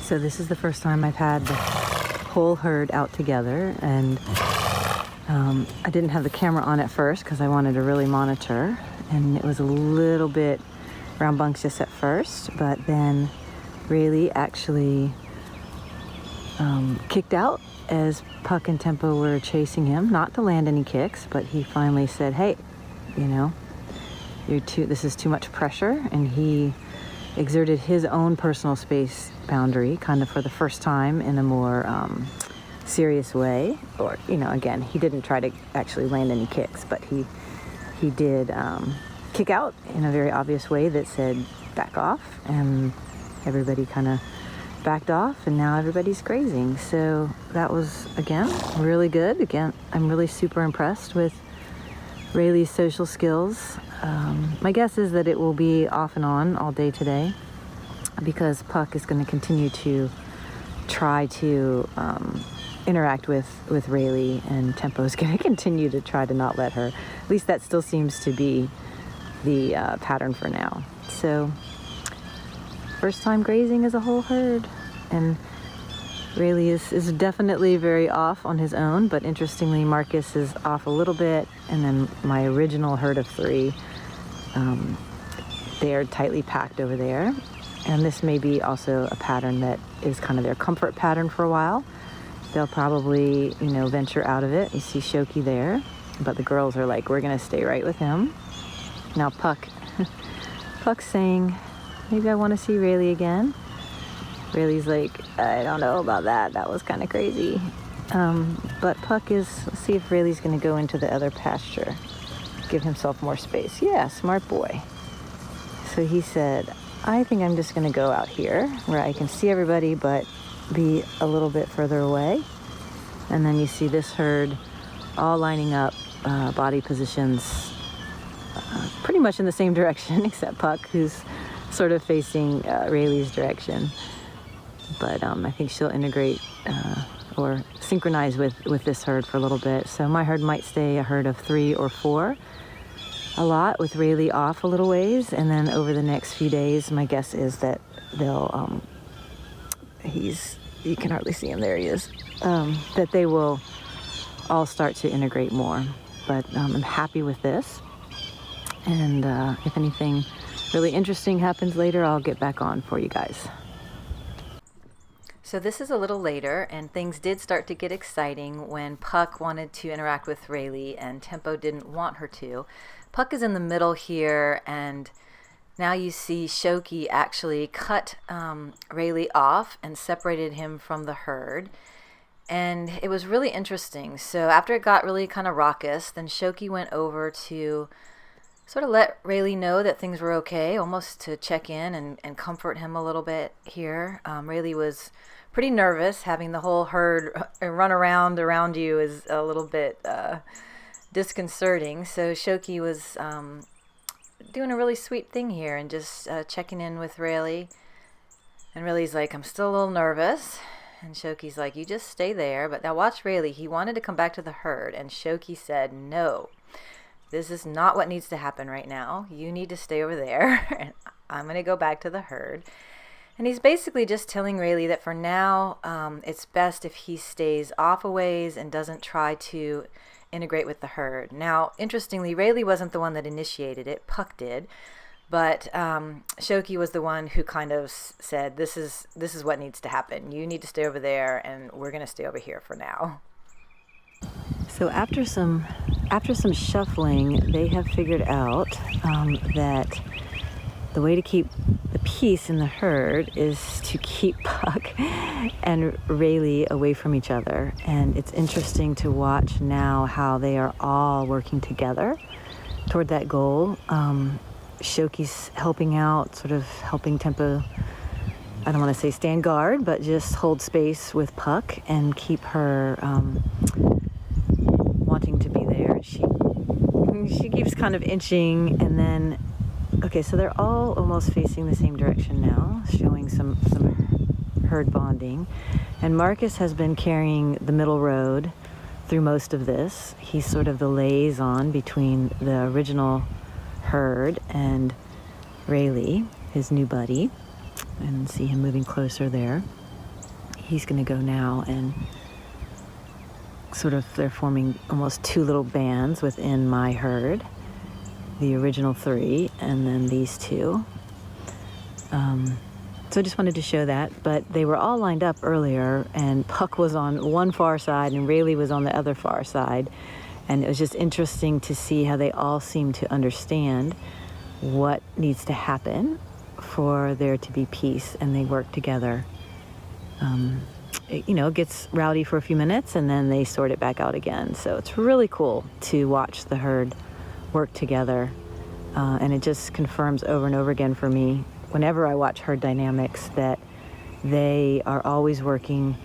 So this is the first time I've had the whole herd out together, and I didn't have the camera on at first because I wanted to really monitor, and it was a little bit rambunctious at first, but then Rayleigh actually kicked out as Puck and Tempo were chasing him, not to land any kicks, but he finally said, hey, you know, this is too much pressure, and he exerted his own personal space boundary kind of for the first time in a more serious way. Or, you know, again, he didn't try to actually land any kicks, but he did kick out in a very obvious way that said back off, and everybody kind of backed off, and now everybody's grazing. So that was, again, really good. Again, I'm really super impressed with Rayleigh's social skills. My guess is that it will be off and on all day today, because Puck is going to continue to try to interact with Rayleigh, and Tempo is going to continue to try to not let her. At least that still seems to be the pattern for now. So first time grazing as a whole herd, and Rayleigh is definitely very off on his own, but interestingly Marcus is off a little bit, and then my original herd of 3, they're tightly packed over there, and this may be also a pattern that is kind of their comfort pattern for a while. They'll probably, you know, venture out of it. You see Shoki there, but the girls are like, we're gonna stay right with him. Now Puck's saying, maybe I want to see Rayleigh again. Rayleigh's like, I don't know about that. That was kind of crazy. But Puck let's see if Rayleigh's going to go into the other pasture. Give himself more space. Yeah, smart boy. So he said, I think I'm just going to go out here where I can see everybody, but be a little bit further away. And then you see this herd all lining up, body positions, pretty much in the same direction, except Puck, who's sort of facing Rayleigh's direction. But I think she'll integrate or synchronize with this herd for a little bit. So my herd might stay a herd of 3 or 4 a lot, with Rayleigh off a little ways, and then over the next few days my guess is that they'll you can hardly see him, there he is, that they will all start to integrate more. But I'm happy with this, and if anything really interesting happens later, I'll get back on for you guys. So this is a little later, and things did start to get exciting when Puck wanted to interact with Rayleigh and Tempo didn't want her to. Puck is in the middle here, and now you see Shoki actually cut Rayleigh off and separated him from the herd. And it was really interesting. So after it got really kind of raucous, then Shoki went over to sort of let Rayleigh know that things were okay, almost to check in and comfort him a little bit here. Rayleigh was pretty nervous. Having the whole herd run around you is a little bit disconcerting. So Shoki was doing a really sweet thing here and just checking in with Rayleigh. And Rayleigh's like, I'm still a little nervous. And Shoki's like, you just stay there. But now watch Rayleigh. He wanted to come back to the herd, and Shoki said, no, this is not what needs to happen right now. You need to stay over there, and I'm going to go back to the herd. And he's basically just telling Rayleigh that for now, it's best if he stays off a ways and doesn't try to integrate with the herd. Now, interestingly, Rayleigh wasn't the one that initiated it. Puck did. But Shoki was the one who kind of said, this is what needs to happen. You need to stay over there, and we're going to stay over here for now. So after some shuffling, they have figured out that the way to keep the peace in the herd is to keep Puck and Rayleigh away from each other. And it's interesting to watch now how they are all working together toward that goal. Shoki's helping out, sort of helping Tempo, I don't want to say stand guard, but just hold space with Puck and keep her wanting to be there. She keeps kind of inching, and then, okay, so they're all almost facing the same direction now, showing some herd bonding. And Marcus has been carrying the middle road through most of this. He's sort of the liaison between the original herd and Rayleigh, his new buddy, and see him moving closer there. he's going to go now, and sort of they're forming almost two little bands within my herd. The original three, and then these two. So I just wanted to show that, but they were all lined up earlier, and Puck was on one far side and Rayleigh was on the other far side, and it was just interesting to see how they all seem to understand what needs to happen for there to be peace, and they work together. It gets rowdy for a few minutes, and then they sort it back out again. So it's really cool to watch the herd work together, and it just confirms over and over again for me, whenever I watch herd dynamics, that they are always working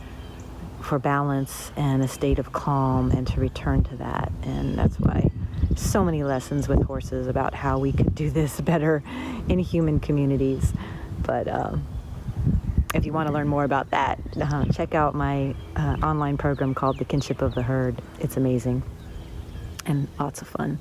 for balance and a state of calm, and to return to that. And that's why so many lessons with horses about how we could do this better in human communities. But if you want to learn more about that, check out my online program called The Kinship of the Herd. It's amazing and lots of fun.